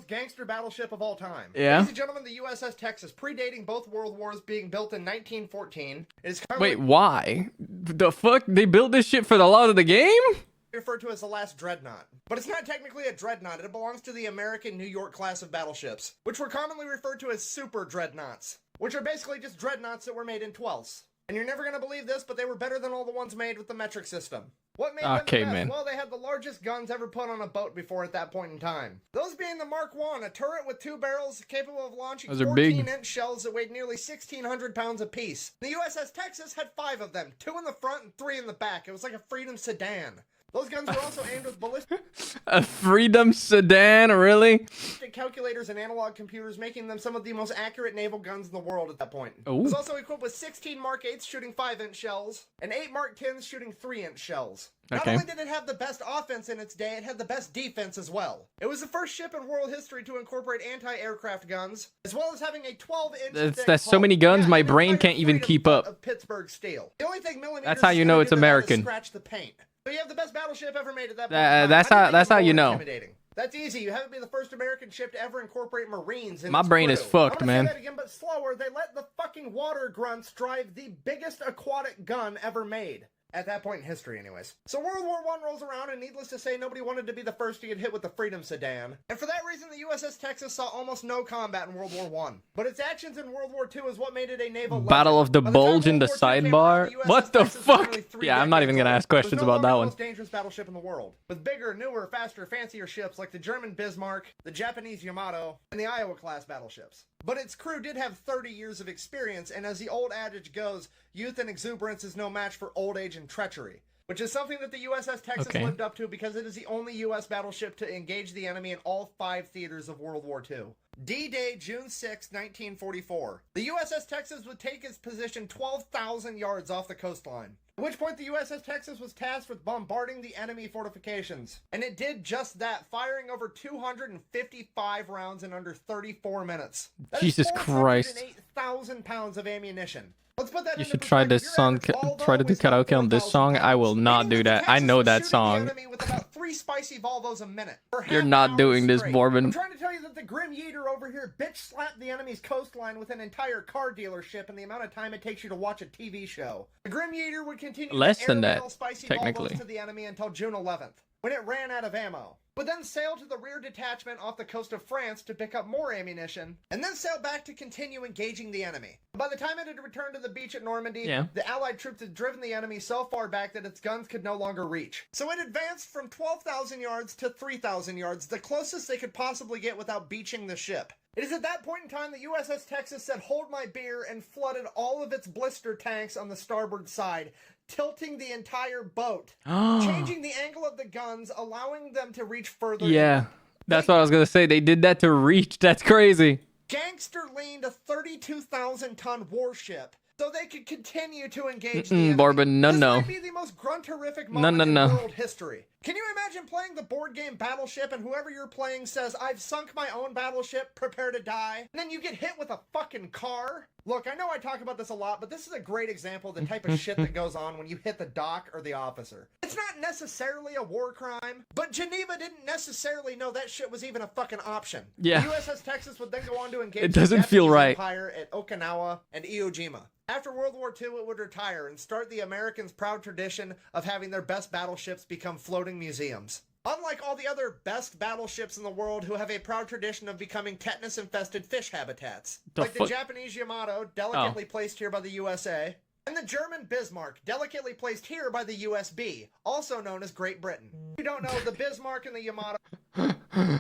most gangster battleship of all time. Yeah. Ladies and gentlemen, the USS Texas, predating both world wars, being built in 1914. It is Wait, why? The fuck? They built this shit for the lot of the game? referred to as the last Dreadnought. But it's not technically a Dreadnought, it belongs to the American New York class of battleships, which were commonly referred to as Super Dreadnoughts, which are basically just dreadnoughts that were made in 12s. And you're never going to believe this, but they were better than all the ones made with the metric system. What made them the best? Man. Well, they had the largest guns ever put on a boat before at that point in time. Those being the Mark I, a turret with 2 barrels capable of launching 14-inch shells that weighed nearly 1,600 pounds apiece. The USS Texas had 5 of them, 2 in the front and 3 in the back. It was like a Freedom sedan. Those guns were also aimed with ballistic... A Freedom sedan, really? ...calculators and analog computers, making them some of the most accurate naval guns in the world at that point. Ooh. It was also equipped with 16 Mark 8s shooting 5-inch shells, and 8 Mark 10s shooting 3-inch shells. Not only did it have the best offense in its day, it had the best defense as well. It was the first ship in world history to incorporate anti-aircraft guns, as well as having a 12-inch That's so many guns, my brain can't even keep up. Of Pittsburgh steel. The only thing millimeters that's how you know it's American. Scratch the paint. So you have the best battleship ever made at that point. That's how you know. That's easy. You haven't been the first American ship to ever incorporate Marines in My its brain crew. is fucked, man. Say that again, but slower. They let the fucking water grunts drive the biggest aquatic gun ever made. At that point in history, anyways. So World War I rolls around, and needless to say, nobody wanted to be the first to get hit with the Freedom sedan. And for that reason, the USS Texas saw almost no combat in World War I. But its actions in World War II is what made it a naval Battle legend. of the Bulge in the sidebar? What the fuck? Yeah, I'm not even gonna ask questions about that one. It was the most dangerous battleship in the world, with bigger, newer, faster, fancier ships like the German Bismarck, the Japanese Yamato, and the Iowa-class battleships. But its crew did have 30 years of experience, and as the old adage goes, youth and exuberance is no match for old age and treachery. Which is something that the USS Texas lived up to because it is the only U.S. battleship to engage the enemy in all 5 theaters of World War II. D-Day, June 6, 1944. The USS Texas would take its position 12,000 yards off the coastline. At which point the USS Texas was tasked with bombarding the enemy fortifications. And it did just that, firing over 255 rounds in under 34 minutes. Jesus Christ. 408,000 pounds of ammunition. Let's put that you should try this song, try to do karaoke on this song. I will not do that. I know that song. With about 3 spicy Volvos a minute. You're not doing this, Borbin. I'm trying to tell you that the Grim Yeater over here bitch slapped the enemy's coastline with an entire car dealership in the amount of time it takes you to watch a TV show. The Grim Yeater would continue less than that, spicy technically, Volvos to the enemy until June 11th, when it ran out of ammo. Would then sail to the rear detachment off the coast of France to pick up more ammunition, and then sail back to continue engaging the enemy. By the time it had returned to the beach at Normandy, the Allied troops had driven the enemy so far back that its guns could no longer reach. So it advanced from 12,000 yards to 3,000 yards, the closest they could possibly get without beaching the ship. It is at that point in time the USS Texas said, "Hold my beer," and flooded all of its blister tanks on the starboard side, tilting the entire boat, changing the angle of the guns, allowing them to reach further. Yeah, that's what I was gonna say. They did that to reach. That's crazy. Gangster leaned a 32,000-ton warship so they could continue to engage the enemy. Borbin, This might be the most grunt-horrific moment in world history. Can you imagine playing the board game Battleship and whoever you're playing says, "I've sunk my own battleship, prepare to die," and then you get hit with a fucking car? Look, I know I talk about this a lot, but this is a great example of the type of shit that goes on when you hit the dock or the officer. It's not necessarily a war crime, but Geneva didn't necessarily know that shit was even a fucking option. Yeah. The USS Texas would then go on to engage it doesn't the feel Japanese right. Empire at Okinawa and Iwo Jima. After World War II, it would retire and start the Americans' proud tradition of having their best battleships become floating museums. Unlike all the other best battleships in the world who have a proud tradition of becoming tetanus-infested fish habitats. Like the Japanese Yamato, delicately placed here by the USA, and the German Bismarck, delicately placed here by the USB, also known as Great Britain. If you don't know, the Bismarck and the Yamato...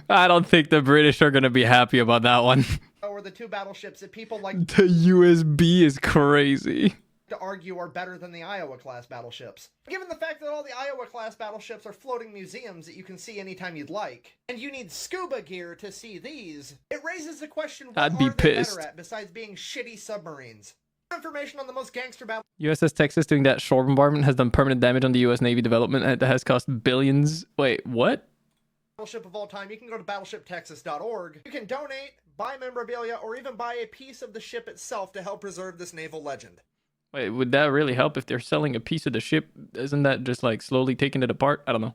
I don't think the British are gonna be happy about that one. ...were the 2 battleships that people like... The USB is crazy. ...to argue are better than the Iowa-class battleships. Given the fact that all the Iowa-class battleships are floating museums that you can see anytime you'd like, and you need scuba gear to see these, it raises the question, what are they better at besides being shitty submarines? Information on the most gangster battle... USS Texas doing that shore bombardment has done permanent damage on the US Navy development that has cost billions. Wait, what? Battleship of all time, you can go to battleshiptexas.org. You can donate, buy memorabilia, or even buy a piece of the ship itself to help preserve this naval legend. Wait, would that really help if they're selling a piece of the ship? Isn't that just like slowly taking it apart? I don't know.